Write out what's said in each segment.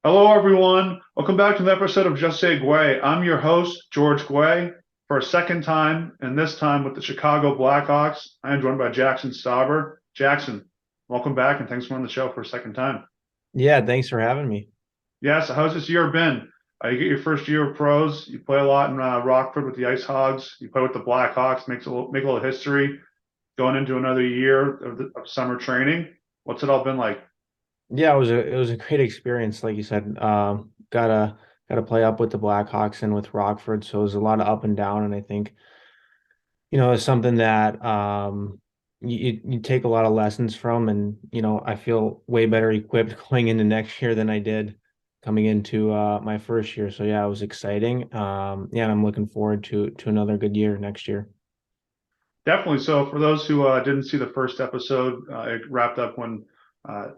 Hello, everyone. Welcome back to the episode of Just Say Guay. I'm your host, George Guay, for a second time, and this time with the Chicago Blackhawks. I am joined by Jaxson Stauber. Jaxson, welcome back, and thanks for on the show for a second time. Yeah, thanks for having me. Yes, how's this year been? You get your first year of pros. You play a lot in Rockford with the IceHogs. You play with the Blackhawks, make a little history. Going into another year of summer training. What's it all been like? Yeah, it was a great experience, like you said. Gotta play up with the Blackhawks and with Rockford, so it was a lot of up and down. And I think it's something that you take a lot of lessons from, and I feel way better equipped going into next year than I did coming into my first year. So yeah, it was exciting. Yeah, and I'm looking forward to another good year next year. Definitely. So, for those who didn't see the first episode, it wrapped up when uh,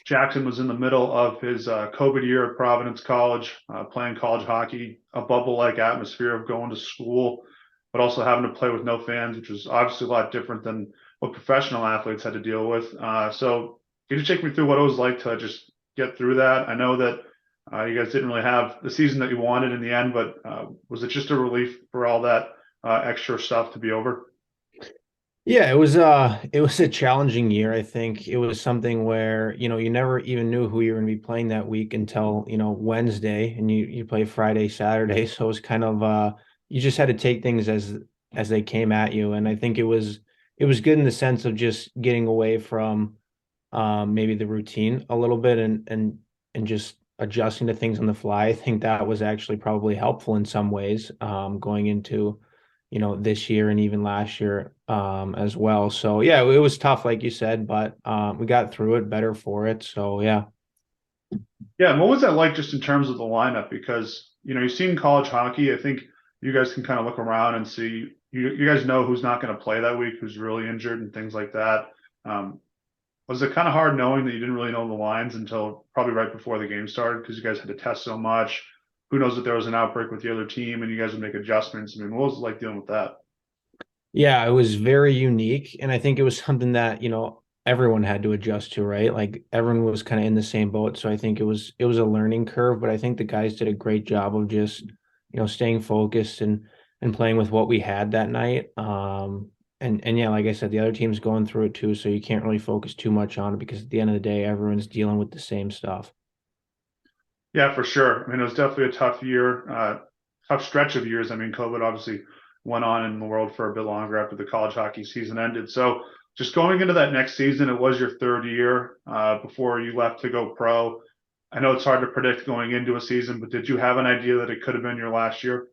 Jaxson was in the middle of his COVID year at Providence College, playing college hockey, a bubble-like atmosphere of going to school, but also having to play with no fans, which was obviously a lot different than what professional athletes had to deal with. So, can you take me through what it was like to just get through that? I know that you guys didn't really have the season that you wanted in the end, but was it just a relief for all that extra stuff to be over? Yeah, it was a challenging year. I think it was something where, you never even knew who you were going to be playing that week until, Wednesday, and you play Friday, Saturday. So it was kind of you just had to take things as they came at you. And I think it was good in the sense of just getting away from maybe the routine a little bit and just adjusting to things on the fly. I think that was actually probably helpful in some ways, going into this year and even last year, as well. So yeah, it was tough, like you said, but we got through it, better for it. So yeah. Yeah, and what was that like just in terms of the lineup? Because you've seen college hockey. I think you guys can kind of look around and see you guys know who's not going to play that week, who's really injured, and things like that. Um, was it kind of hard knowing that you didn't really know the lines until probably right before the game started because you guys had to test so much? Who knows if there was an outbreak with the other team and you guys would make adjustments? I mean, what was it like dealing with that? Yeah, it was very unique. And I think it was something that, everyone had to adjust to, right? Like everyone was kind of in the same boat. So I think it was a learning curve, but I think the guys did a great job of just, staying focused and playing with what we had that night. And yeah, like I said, the other team's going through it too, so you can't really focus too much on it because at the end of the day, everyone's dealing with the same stuff. Yeah, for sure. I mean, it was definitely a tough year, tough stretch of years. I mean, COVID obviously went on in the world for a bit longer after the college hockey season ended. So, just going into that next season, it was your third year before you left to go pro. I know it's hard to predict going into a season, but did you have an idea that it could have been your last year?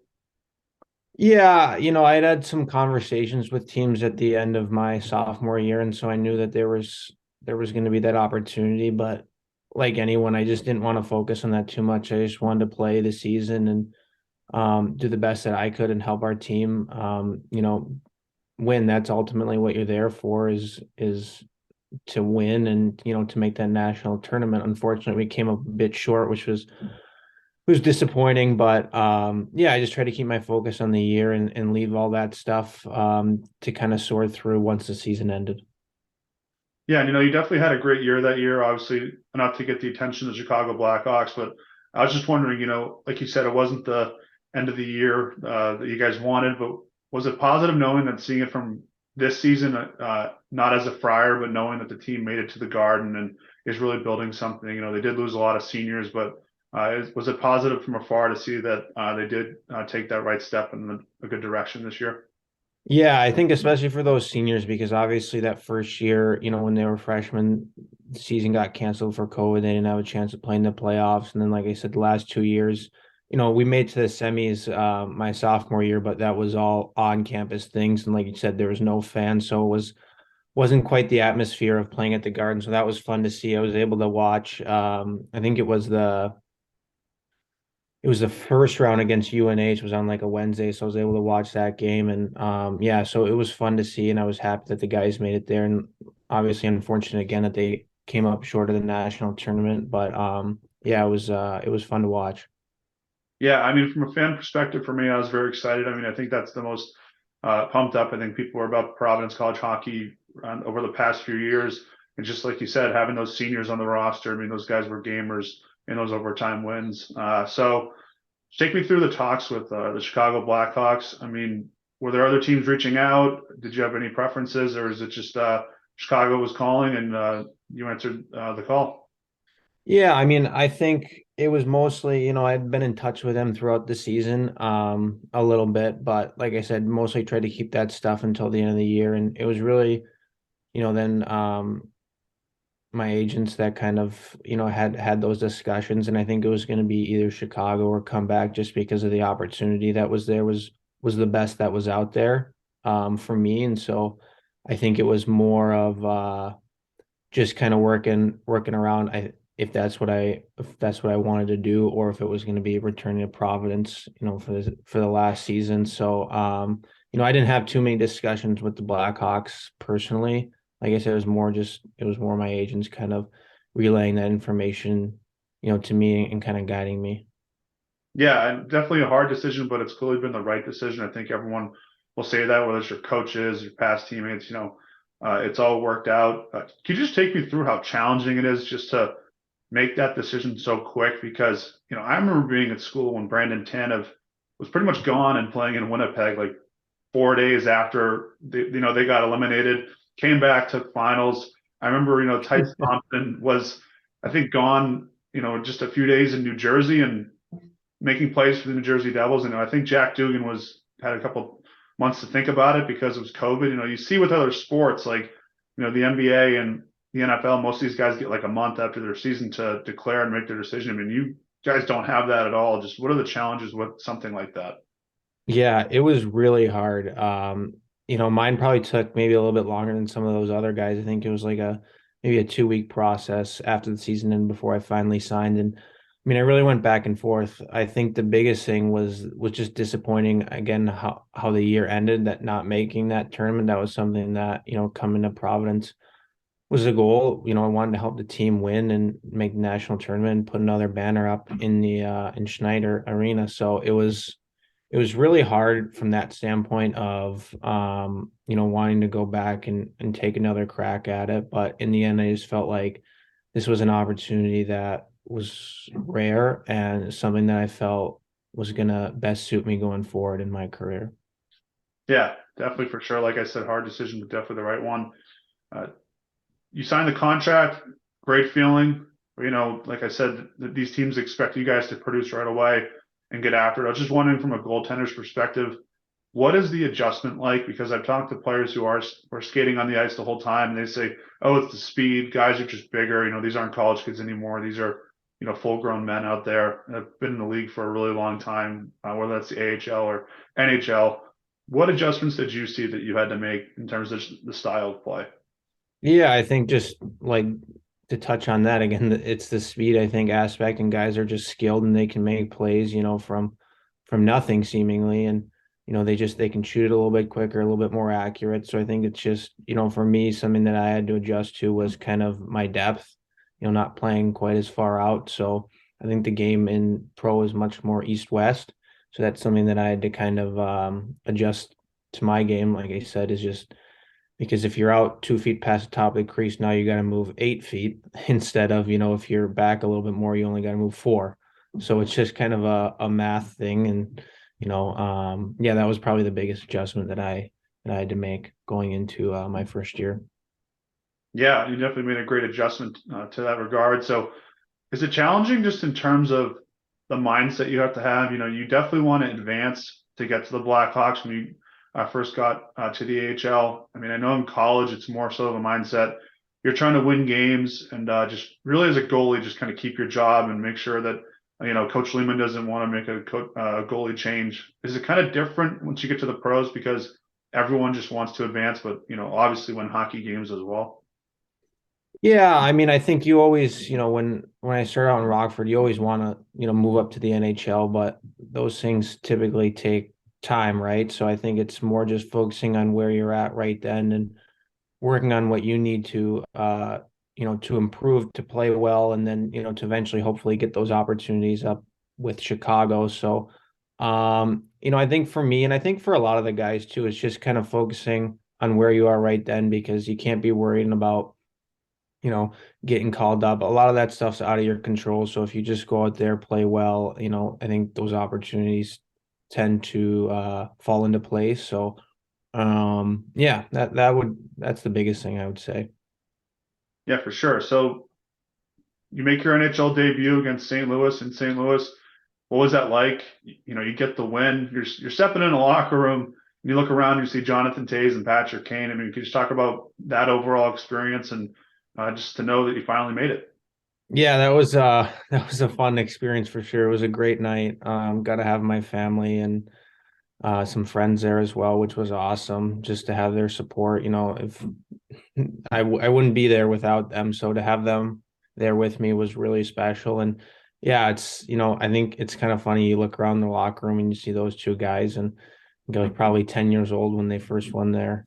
Yeah, I'd had some conversations with teams at the end of my sophomore year, and so I knew that there was going to be that opportunity. But like anyone, I just didn't want to focus on that too much. I just wanted to play the season and do the best that I could and help our team, win. That's ultimately what you're there for is to win and to make that national tournament. Unfortunately, we came up a bit short, which was disappointing, but yeah, I just try to keep my focus on the year and leave all that stuff to kind of sort through once the season ended. Yeah, and you definitely had a great year that year. Obviously, enough to get the attention of the Chicago Blackhawks. But I was just wondering, like you said, it wasn't the end of the year that you guys wanted, but was it positive knowing that seeing it from this season, not as a Friar, but knowing that the team made it to the Garden and is really building something? They did lose a lot of seniors, but was it positive from afar to see that they did take that right step in a good direction this year? Yeah, I think especially for those seniors, because obviously that first year, when they were freshmen, the season got canceled for COVID. They didn't have a chance of playing the playoffs. And then, like I said, the last 2 years, we made to the semis my sophomore year, but that was all on campus things. And like you said, there was no fans, so wasn't quite the atmosphere of playing at the Garden. So that was fun to see. I was able to watch. I think it was the first round against UNH was on like a Wednesday, so I was able to watch that game. And yeah, so it was fun to see, and I was happy that the guys made it there. And obviously unfortunate again that they came up short of the national tournament, but yeah, it was fun to watch. Yeah, I mean, from a fan perspective, for me, I was very excited. I mean, I think that's the most pumped up. I think people were about Providence College hockey over the past few years. And just like you said, having those seniors on the roster, I mean, those guys were gamers. in those overtime wins. So take me through the talks with the Chicago Blackhawks. I mean, were there other teams reaching out? Did you have any preferences, or is it just Chicago was calling and you answered the call? Yeah, I mean, I think it was mostly, I'd been in touch with them throughout the season, a little bit, but like I said, mostly tried to keep that stuff until the end of the year. And it was really, then my agents that kind of, had those discussions. And I think it was going to be either Chicago or come back just because of the opportunity that was there was the best that was out there, for me. And so I think it was more of just kind of working around if that's what I wanted to do, or if it was going to be returning to Providence, for the last season. So I didn't have too many discussions with the Blackhawks personally. Like I said, it was more my agents kind of relaying that information, to me and kind of guiding me. Yeah, and definitely a hard decision, but it's clearly been the right decision. I think everyone will say that, whether it's your coaches, your past teammates, it's all worked out. Could you just take me through how challenging it is just to make that decision so quick? Because, I remember being at school when Brandon Tanev was pretty much gone and playing in Winnipeg, like 4 days after they got eliminated, came back to finals. I remember, Tyson Thompson was, I think, gone, just a few days in New Jersey and making plays for the New Jersey Devils. And I think Jack Dugan had a couple months to think about it because it was COVID. You see with other sports like the NBA and the NFL, most of these guys get like a month after their season to declare and make their decision. I mean, you guys don't have that at all. Just what are the challenges with something like that? Yeah, it was really hard. Mine probably took maybe a little bit longer than some of those other guys. I think it was like maybe a 2 week process after the season and before I finally signed. And I mean, I really went back and forth. I think the biggest thing was just disappointing again how the year ended, that not making that tournament. That was something that, coming to Providence was a goal. I wanted to help the team win and make the national tournament and put another banner up in the in Schneider Arena. So it was really hard from that standpoint of wanting to go back and take another crack at it. But in the end, I just felt like this was an opportunity that was rare and something that I felt was gonna best suit me going forward in my career. Yeah, definitely for sure. Like I said, hard decision, but definitely the right one. Uh, you signed the contract, great feeling. Like I said, these teams expect you guys to produce right away and get after it. I was just wondering from a goaltender's perspective, what is the adjustment like? Because I've talked to players who are skating on the ice the whole time, and they say, "Oh, it's the speed. Guys are just bigger. These aren't college kids anymore. These are full-grown men out there that have been in the league for a really long time, whether that's the AHL or NHL." What adjustments did you see that you had to make in terms of the style of play? Yeah, I think just like to touch on that again, it's the speed, I think, aspect, and guys are just skilled and they can make plays, from nothing seemingly. And, they can shoot it a little bit quicker, a little bit more accurate. So I think it's just, for me, something that I had to adjust to was kind of my depth, not playing quite as far out. So I think the game in pro is much more east-west. So that's something that I had to kind of adjust to my game, like I said, is just because if you're out 2 feet past the top of the crease, now you got to move 8 feet instead of, if you're back a little bit more, you only got to move four. So it's just kind of a math thing. And, yeah, that was probably the biggest adjustment that I had to make going into my first year. Yeah, you definitely made a great adjustment to that regard. So, is it challenging just in terms of the mindset you have to have? You definitely want to advance to get to the Blackhawks when you first got to the AHL. I mean, I know in college it's more so of a mindset. You're trying to win games and just really as a goalie, just kind of keep your job and make sure that Coach Lehman doesn't want to make a goalie change. Is it kind of different once you get to the pros because everyone just wants to advance, but obviously win hockey games as well? Yeah, I mean, I think you always, when I started out in Rockford, you always want to, move up to the NHL, but those things typically take time, right? So I think it's more just focusing on where you're at right then and working on what you need to to improve to play well and then to eventually hopefully get those opportunities up with Chicago. So I think for me and I think for a lot of the guys too, it's just kind of focusing on where you are right then because you can't be worrying about you know, getting called up. A lot of that stuff's out of your control. So if you just go out there, play well, I think those opportunities tend to fall into place. So yeah, that's the biggest thing I would say. Yeah, for sure. So you make your NHL debut against St. Louis in St. Louis. What was that like? You get the win. You're stepping in the locker room. And you look around, you see Jonathan Toews and Patrick Kane. I mean, could you just talk about that overall experience and just to know that you finally made it? Yeah, that was a fun experience for sure. It was a great night. Got to have my family and some friends there as well, which was awesome just to have their support. If I wouldn't be there without them, so to have them there with me was really special. And yeah, I think it's kind of funny. You look around the locker room and you see those two guys, and they're probably 10 years old when they first won their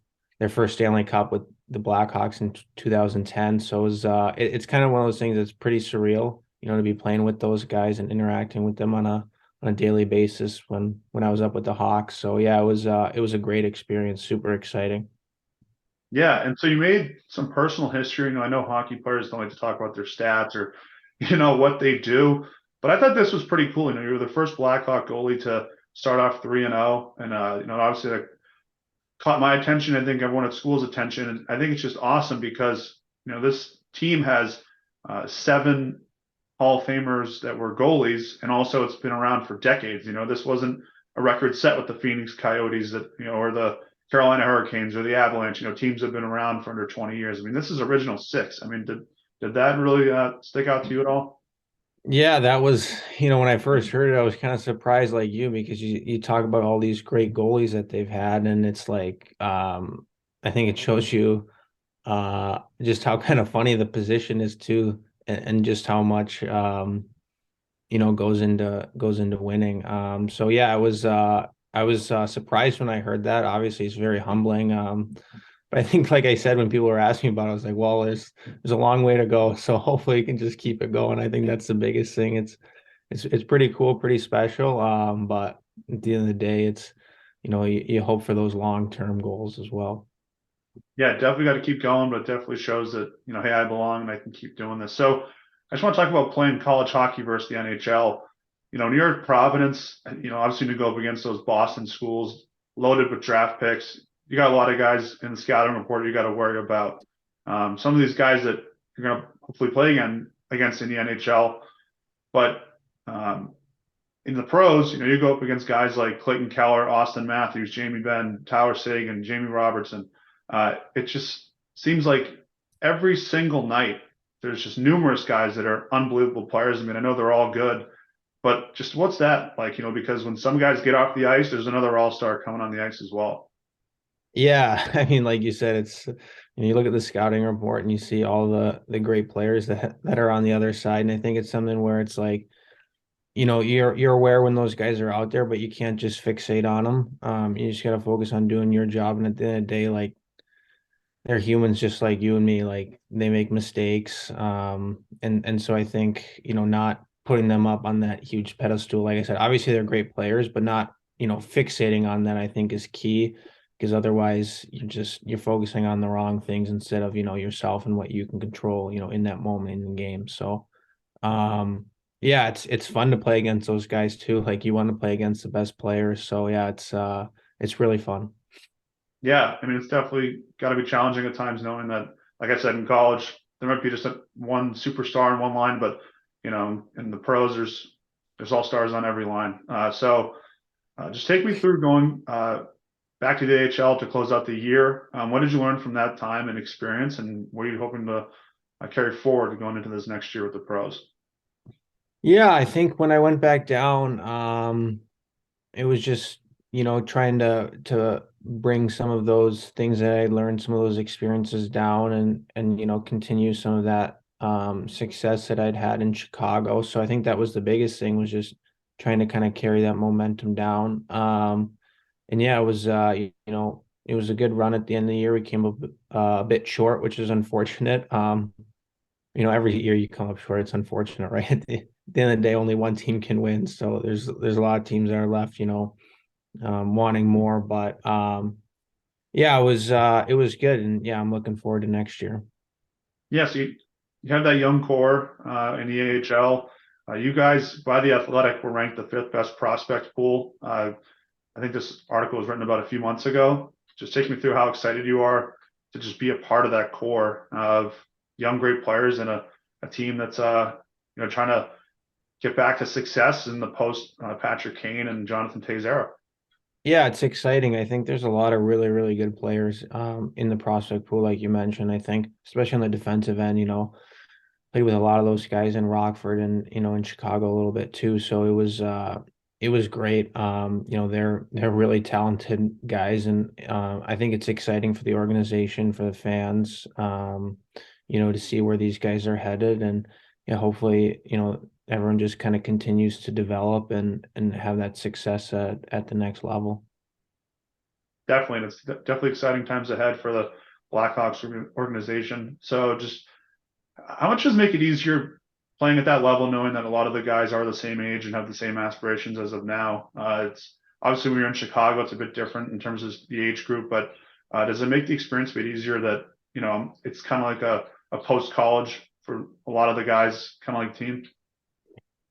first Stanley Cup with the Blackhawks in 2010. So it's kind of one of those things that's pretty surreal, to be playing with those guys and interacting with them on a daily basis when I was up with the Hawks. So yeah, it was a great experience, super exciting. Yeah, and so you made some personal history. I know hockey players don't like to talk about their stats or, what they do, but I thought this was pretty cool. You were the first Blackhawk goalie to start off 3-0, and obviously that caught my attention. I think everyone at school's attention, and I think it's just awesome because this team has seven Hall of Famers that were goalies, and also it's been around for decades. This wasn't a record set with the Phoenix Coyotes that or the Carolina Hurricanes or the Avalanche. Teams have been around for under 20 years. I mean, this is original six. I mean, did that really stick out to you at all? Yeah, that was, when I first heard it, I was kind of surprised like you because you talk about all these great goalies that they've had, and it's like I think it shows you just how kind of funny the position is too, and just how much goes into winning. So yeah, I was surprised when I heard that. Obviously, it's very humbling. But I think, like I said, when people were asking about it, I was like, well, there's a long way to go. So hopefully you can just keep it going. I think that's the biggest thing. It's pretty cool, pretty special. But at the end of the day, it's you hope for those long-term goals as well. Yeah, definitely got to keep going, but it definitely shows that, hey, I belong and I can keep doing this. So I just want to talk about playing college hockey versus the NHL. New York Providence, obviously to go up against those Boston schools loaded with draft picks. You got a lot of guys in the scouting report you got to worry about. Some of these guys that you're going to hopefully play against in the NHL, but in the pros, you go up against guys like Clayton Keller, Austin Matthews, Jamie Benn, Tyler Seguin, Jamie Robertson. It just seems like every single night there's just numerous guys that are unbelievable players. I mean, I know they're all good, but just what's that like? Because when some guys get off the ice, there's another all-star coming on the ice as well. Yeah, I mean, like you said, you look at the scouting report and you see all the great players that are on the other side, and I think it's something where it's like, you're aware when those guys are out there, but you can't just fixate on them. You just got to focus on doing your job, and at the end of the day, like they're humans just like you and me. Like they make mistakes, and so I think not putting them up on that huge pedestal. Like I said, obviously they're great players, but not fixating on that. I think is key because otherwise you're focusing on the wrong things instead of yourself and what you can control. In that moment in the game. So. Yeah, it's fun to play against those guys too. Like you want to play against the best players. So yeah, it's really fun. Yeah, I mean, it's definitely got to be challenging at times knowing that, like I said, in college, there might be just one superstar in one line, but, in the pros, there's all stars on every line. So just take me through going back to the AHL to close out the year. What did you learn from that time and experience, and what are you hoping to carry forward going into this next year with the pros? Yeah, I think when I went back down, it was just, trying to bring some of those things that I learned, some of those experiences down and continue some of that success that I'd had in Chicago. So I think that was the biggest thing was just trying to kind of carry that momentum down. And yeah, it was it was a good run at the end of the year. We came up a bit short, which is unfortunate. Every year you come up short, it's unfortunate, right? At the end of the day, only one team can win. So there's a lot of teams that are left, wanting more. But yeah, it was good, and yeah, I'm looking forward to next year. Yes, you have that young core in the AHL. You guys, by the Athletic, were ranked the fifth best prospect pool. I think this article was written about a few months ago. Just take me through how excited you are to just be a part of that core of young, great players and a team that's trying to get back to success in the post Patrick Kane and Jonathan Toews era. Yeah, it's exciting. I think there's a lot of really, really good players in the prospect pool, like you mentioned. I think, especially on the defensive end, played with a lot of those guys in Rockford and in Chicago a little bit too. So it was great. They're really talented guys, and I think it's exciting for the organization, for the fans, to see where these guys are headed, and hopefully, everyone just kind of continues to develop and have that success at the next level. Definitely, and it's definitely exciting times ahead for the Blackhawks organization. So, just how much does it make it easier playing at that level, knowing that a lot of the guys are the same age and have the same aspirations as of now? It's obviously when you're in Chicago, it's a bit different in terms of the age group, but does it make the experience a bit easier that it's kind of like a post college for a lot of the guys, kind of like team?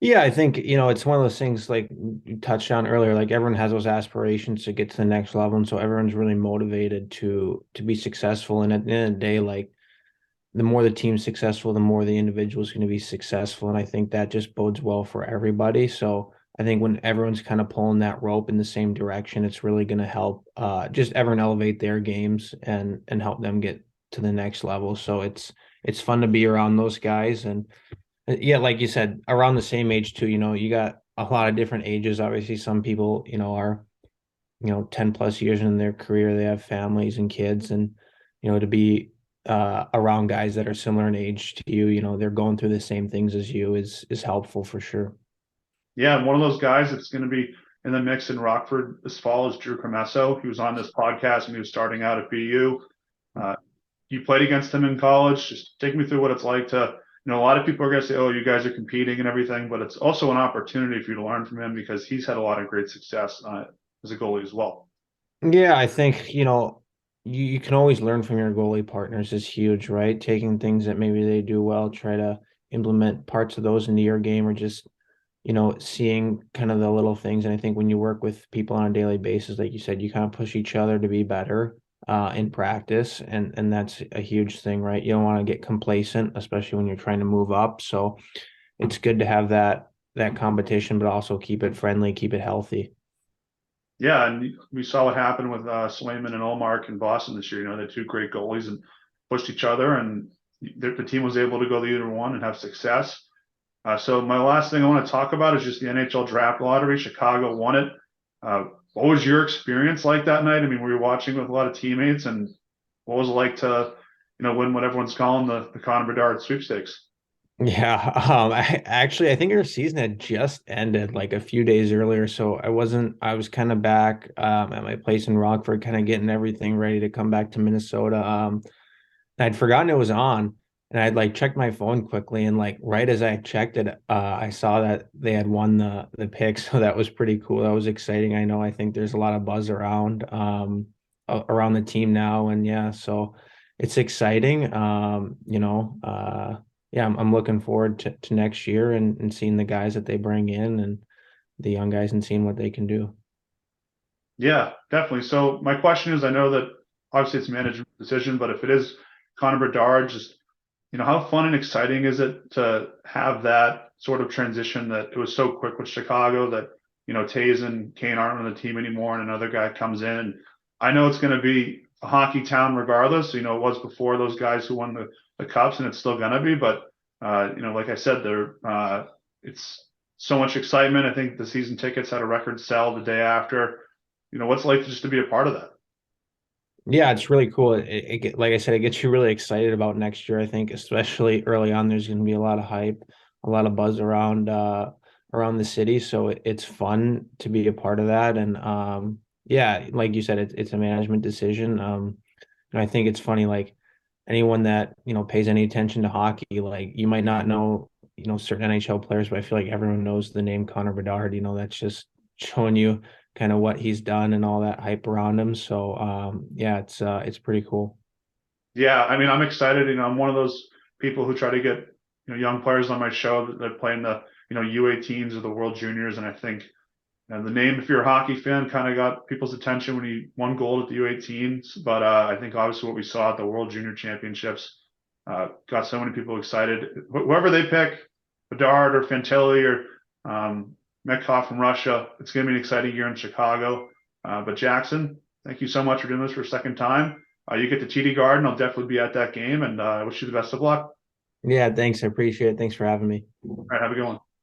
Yeah, I think, it's one of those things like you touched on earlier, like everyone has those aspirations to get to the next level. And so everyone's really motivated to be successful. And at the end of the day, like the more the team's successful, the more the individual is going to be successful. And I think that just bodes well for everybody. So I think when everyone's kind of pulling that rope in the same direction, it's really going to help just everyone elevate their games and help them get to the next level. So it's fun to be around those guys. And yeah, like you said, around the same age too, you got a lot of different ages. Obviously, some people, are, 10 plus years in their career, they have families and kids, and, to be around guys that are similar in age to you, they're going through the same things as you is helpful for sure. Yeah, and one of those guys that's going to be in the mix in Rockford this fall is Drew Cremesso. He was on this podcast and he was starting out at BU. Uh, you played against him in college. Just take me through what it's like to, a lot of people are going to say, oh, you guys are competing and everything, but it's also an opportunity for you to learn from him because he's had a lot of great success as a goalie as well. Yeah, I think, you can always learn from your goalie partners is huge, right? Taking things that maybe they do well, try to implement parts of those into your game, or just seeing kind of the little things. And I think when you work with people on a daily basis, like you said, you kind of push each other to be better in practice. And that's a huge thing, right? You don't want to get complacent, especially when you're trying to move up. So it's good to have that competition, but also keep it friendly, keep it healthy. Yeah, and we saw what happened with Swayman and Olmark in Boston this year. They're two great goalies and pushed each other, and the team was able to go to either one and have success. So my last thing I want to talk about is just the NHL draft lottery. Chicago won it. What was your experience like that night? I mean, we were watching with a lot of teammates, and what was it like to, win what everyone's calling the Connor Bedard sweepstakes? Yeah, I think our season had just ended like a few days earlier, so I was kind of back at my place in Rockford, kind of getting everything ready to come back to Minnesota. I'd forgotten it was on, and I'd like checked my phone quickly, and like right as I checked it, I saw that they had won the pick, so that was pretty cool. That was exciting. I think there's a lot of buzz around around the team now, and yeah, so it's exciting. Yeah, I'm looking forward to next year and seeing the guys that they bring in and the young guys and seeing what they can do. Yeah, definitely. So my question is, I know that obviously it's a management decision, but if it is Connor Bedard, just how fun and exciting is it to have that sort of transition that it was so quick with Chicago that, Tays and Kane aren't on the team anymore and another guy comes in. I know it's going to be a hockey town regardless. It was before those guys who won the cups and it's still going to be. But, like I said, it's so much excitement. I think the season tickets had a record sell the day after. What's it like just to be a part of that? Yeah, it's really cool. Like I said, it gets you really excited about next year. I think, especially early on, there's going to be a lot of hype, a lot of buzz around the city. So it's fun to be a part of that. And yeah, like you said, it's a management decision. And I think it's funny, like anyone that pays any attention to hockey, like you might not know certain NHL players, but I feel like everyone knows the name Connor Bedard. That's just showing you kind of what he's done and all that hype around him. So yeah, it's pretty cool. Yeah, I mean, I'm excited. I'm one of those people who try to get, young players on my show that play in the, U18s or the World Juniors. And I think, the name, if you're a hockey fan, kind of got people's attention when he won gold at the U18s. But I think obviously what we saw at the World Junior Championships got so many people excited. Whoever they pick, Bedard or Fantilli or Metcalf from Russia, it's going to be an exciting year in Chicago. But Jaxson, thank you so much for doing this for a second time. You get to TD Garden. I'll definitely be at that game, and I wish you the best of luck. Yeah, thanks. I appreciate it. Thanks for having me. All right, have a good one.